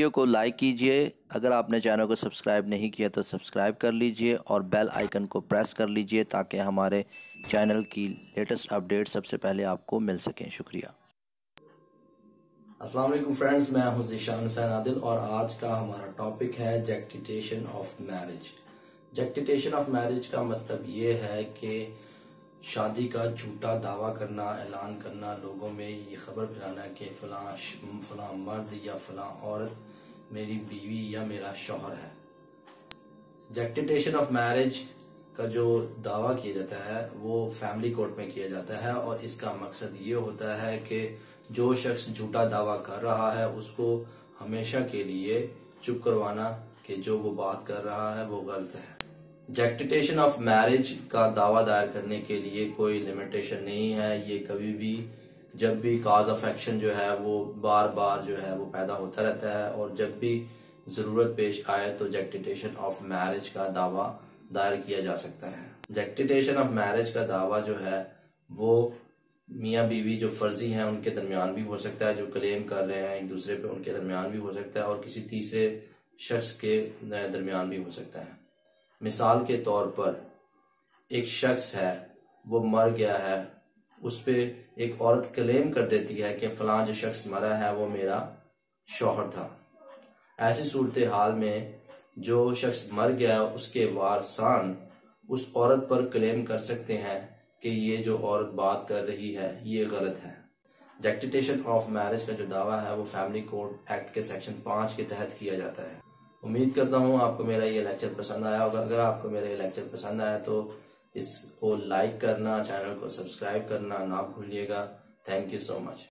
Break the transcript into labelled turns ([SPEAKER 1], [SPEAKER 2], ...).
[SPEAKER 1] Video को like कीजिए। अगर आपने चैनल को सब्सक्राइब नहीं किया तो सब्सक्राइब कर लीजिए और बेल आइकन को प्रेस कर लीजिए ताकि हमारे चैनल की लेटेस्ट अपडेट सबसे पहले आपको मिल सकें। शुक्रिया।
[SPEAKER 2] अस्सलाम वालेकुम फ्रेंड्स, मैं हूं ज़ीशान हुसैन आदिल और आज का हमारा टॉपिक है justification of marriage. Justification of marriage का मतलब ये है कि शादी का झूठा दावा करना, ऐलान करना, लोगों में ये खबर फैलाना कि फलां मर्द या फलां औरत मेरी बीवी या मेरा शौहर है। जस्टिफिकेशन ऑफ मैरिज का जो दावा किया जाता है वो फैमिली कोर्ट में किया जाता है और इसका मकसद ये होता है कि जो शख्स झूठा दावा कर रहा है उसको हमेशा के लिए चुप करवाना कि जो वो बात कर रहा है वो गलत है। जस्टिफिकेशन ऑफ मैरिज का दावा दायर करने के लिए कोई लिमिटेशन नहीं है। ये कभी भी जब भी काज ऑफ एक्शन जो है वो बार बार जो है वो पैदा होता रहता है और जब भी जरूरत पेश आए तो जस्टिफिकेशन ऑफ मैरिज का दावा दायर किया जा सकता है। जस्टिफिकेशन ऑफ मैरिज का दावा जो है वो मियाँ बीवी जो फर्जी हैं उनके दरमियान भी हो सकता है, जो क्लेम कर रहे हैं एक दूसरे पे उनके दरमियान भी हो सकता है और किसी तीसरे शख्स के दरमियान भी हो सकता है। मिसाल के तौर पर एक शख्स है, वो मर गया है, उस पे एक औरत क्लेम कर देती है कि फलां जो शख्स मरा है वो मेरा शौहर था। ऐसी सूरत हाल में जो शख्स मर गया उसके वारसान उस औरत पर क्लेम कर सकते हैं कि ये जो औरत बात कर रही है ये गलत है। जस्टिफिकेशन ऑफ मैरिज का जो दावा है वो फैमिली कोर्ट एक्ट के सेक्शन 5 के तहत किया जाता है। उम्मीद करता हूँ आपको मेरा ये लेक्चर पसंद आया होगा। अगर आपको मेरा ये लेक्चर पसंद आया तो इसको लाइक करना, चैनल को सब्सक्राइब करना ना भूलिएगा। Thank you so much.